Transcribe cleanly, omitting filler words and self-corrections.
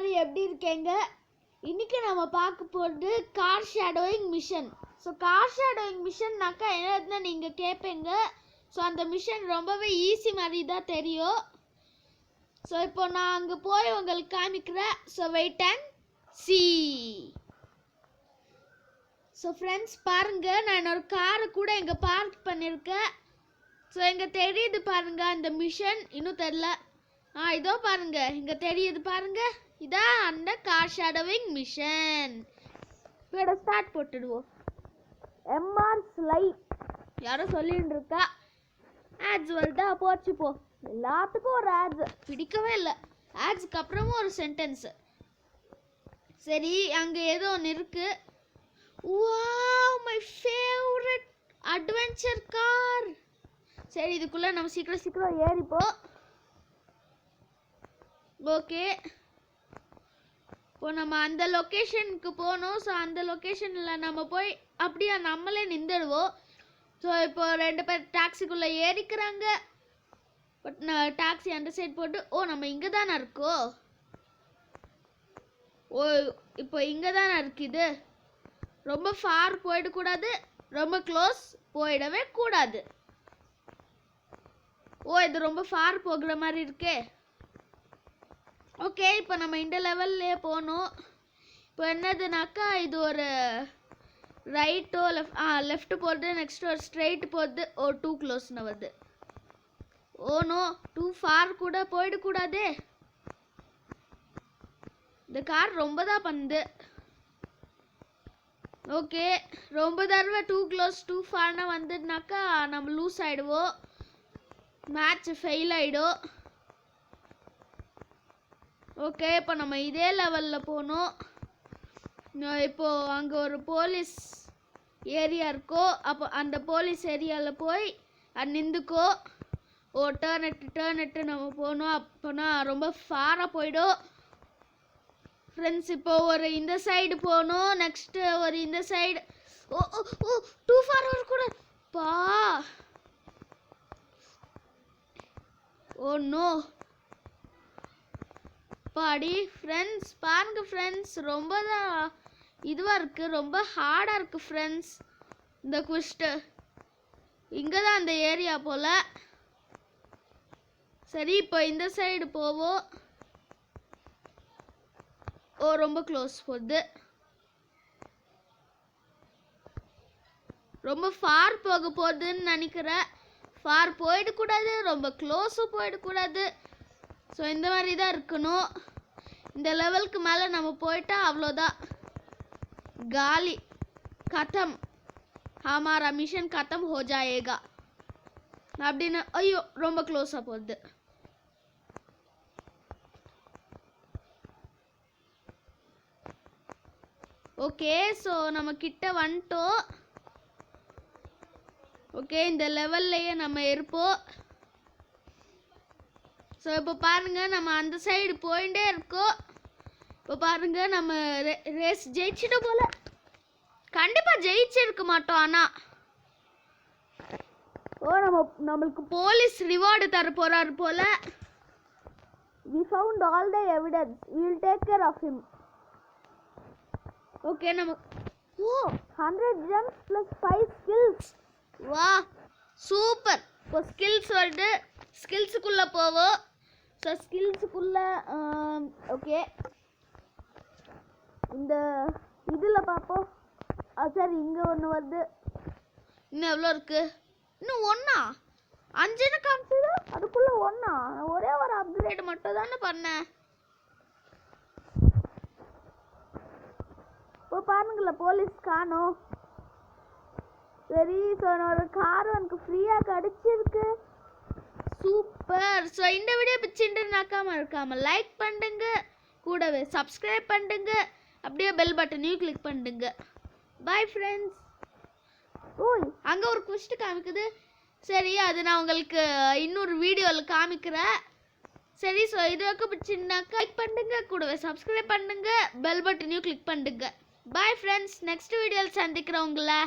எல்லாரும் எப்படி இருக்கீங்க? இன்னைக்கு நம்ம பார்க்க போகிறது car shadowing mission. So car shadowing மிஷன்னாக்கா என்னதுன்னு நீங்கள் கேட்பீங்க. ஸோ அந்த மிஷன் ரொம்பவே ஈஸி மாதிரி தான் தெரியும். ஸோ இப்போ நான் அங்கே போய் உங்களுக்கு காமிக்கிறேன். So wait and see. So friends பாருங்கள், நான் என்னோட காரை கூட இங்கே பார்க் பண்ணியிருக்கேன். ஸோ இங்கே தெரியுது பாருங்க அந்த மிஷன். இன்னும் தெரில. இதோ பாருங்க, இங்கே தெரியுது பாருங்க, இதான் அந்த கார் ஷேடோவிங் மிஷன். இதோட ஸ்டார்ட் போட்டுடுவோம். எம்ஆர் ஸ்லைட் யாரோ சொல்லிட்டு இருக்கா. ஆட்ஸ் வருதா? போச்சு போ. எல்லாத்துக்கும் ஒரு ஆட்ஸ் பிடிக்கவே இல்லை. ஆட்ஸ்க்கு அப்புறமும் ஒரு சென்டென்ஸ். சரி, அங்கே ஏதோ ஒன்று இருக்கு. Wow, my favourite adventure car. சரி, இதுக்குள்ளே நம்ம சீக்கிரம் ஏறிப்போம். ஓகே, இப்போ நம்ம அந்த லொக்கேஷனுக்கு போகணும். ஸோ அந்த லொக்கேஷனில் நம்ம போய் அப்படியே நம்மளே நின்றுடுவோம். ஸோ இப்போ 2 பேர் டாக்ஸிக்குள்ளே ஏறிக்கிறாங்க. பட் நான் டாக்ஸி அந்த சைட் போட்டு நம்ம இங்கே தானே இருக்கோம். இப்போ இங்கே தானே இருக்குது. ரொம்ப ஃபார் போயிடக்கூடாது, ரொம்ப க்ளோஸ் போயிடவே கூடாது. இது ரொம்ப ஃபார் போகிற மாதிரி இருக்கே. ஓகே, இப்போ நம்ம இந்த லெவல்லே போகணும். இப்போ என்னதுனாக்கா, இது ஒரு ரைட்டோ லெஃப்ட் போகிறது, நெக்ஸ்ட் ஒரு ஸ்ட்ரெயிட் போகிறது. டூ க்ளோஸ்னு வருது. நோ, டூ ஃபார் கூட போயிடக்கூடாதே. இந்த கார் ரொம்ப தான் பண்ணுது. ஓகே, ரொம்ப தடவை டூ க்ளோஸ் டூ ஃபார்னா வந்துனாக்கா நம்ம லூஸ் ஆகிடுவோம். மேட்ச் ஃபெயில் ஆகிடும். ஓகே, இப்போ நம்ம இதே லெவலில் போகணும். இப்போது அங்கே ஒரு போலீஸ் ஏரியா இருக்கோ, அப்போ அந்த போலீஸ் ஏரியாவில் போய் நின்றுக்கோ. டேர்ன் எட்டு நம்ம போகணும். அப்போனா ரொம்ப ஃபாராக போயிடும். ஃப்ரெண்ட்ஸ், இப்போ ஒரு இந்த சைடு போகணும். நெக்ஸ்ட்டு ஒரு இந்த சைடு. டூ ஃபார் வரக்கூடாது பா. No body. ஃப்ரெண்ட்ஸ் பாருங்க ஃப்ரெண்ட்ஸ், ரொம்ப தான் இதுவாக இருக்குது, ரொம்ப ஹார்டாக இருக்குது ஃப்ரெண்ட்ஸ். இந்த குவிஸ்ட்டு இங்கே தான் அந்த ஏரியா போல். சரி, இப்போ இந்த சைடு போவோம். ரொம்ப க்ளோஸ் போகுது. ரொம்ப ஃபார் போக போகுதுன்னு நினைக்கிறேன். ஃபார் போயிடக்கூடாது, ரொம்ப க்ளோஸும் போயிடக்கூடாது. ஸோ இந்த மாதிரி தான் இருக்கணும். இந்த லெவலுக்கு மேலே நம்ம போயிட்டா அவ்வளோதான், காலி, கதம், ஹமாரா மிஷன் கதம் ஹோ ஜாயேகா அப்படின்னு. ஐயோ, ரொம்ப க்ளோஸாக போகுது. ஓகே, ஸோ நம்ம கிட்ட வந்துட்டோம். ஓகே, இந்த லெவல்லையே நம்ம இருப்போம். ஸோ இப்போ பாருங்கள், நம்ம அந்த சைடு போயிட்டே இருக்கோம். இப்போ பாருங்கள், நம்ம ரேஸ் ஜெயிச்சிட்டோம் போல். கண்டிப்பாக ஜெயிச்சிருக்க மாட்டோம். ஆனால் நம்மளுக்கு போலீஸ் ரிவார்டு தர போகிறாரு போல். We found all the evidence. We will take care of him. Okay, நம்ம 100 gems plus 5 skills. வா, சூப்பர். இப்போ ஸ்கில்ஸ் வருது. ஸ்கில்ஸுக்குள்ளே போவோம். ஸோ ஸ்கில்ஸுக்குள்ளே ஓகே, இந்த இதில் பார்ப்போம். சரி, இங்கே ஒன்று வருது. இன்னும் எவ்வளோ இருக்குது? இன்னும் 1 5ன்னு காமிச்சது. அதுக்குள்ளே 1 ஒரே ஒரு அப்கிரேட் மட்டும் தானே பண்ணேன். இப்போ பாருங்களேன், போலீஸ் காணோம். சரி, ஸோ என்னோட கார் எனக்கு ஃப்ரீயாக கிடச்சிருக்கு. சூப்பர். ஸோ இந்த வீடியோ பிடிச்சிருந்துனாக்கா மறக்காமல் லைக் பண்ணுங்க, கூடவே சப்ஸ்கிரைப் பண்ணுங்க, அப்படியே பெல் பட்டனையும் கிளிக் பண்ணுங்க. Bye friends. அங்கே ஒரு குவிஸ்ட் காமிக்குது. சரி, அது நான் உங்களுக்கு இன்னொரு வீடியோவில் காமிக்கிறேன். சரி, ஸோ இது வரைக்கும் பிடிச்சிருந்தாக்கா லைக் பண்ணுங்க, கூடவே சப்ஸ்கிரைப் பண்ணுங்க, பெல் பட்டனையும் கிளிக் பண்ணுங்க. Bye friends. நெக்ஸ்ட் வீடியோவில் சந்திக்கிறேன் உங்களை.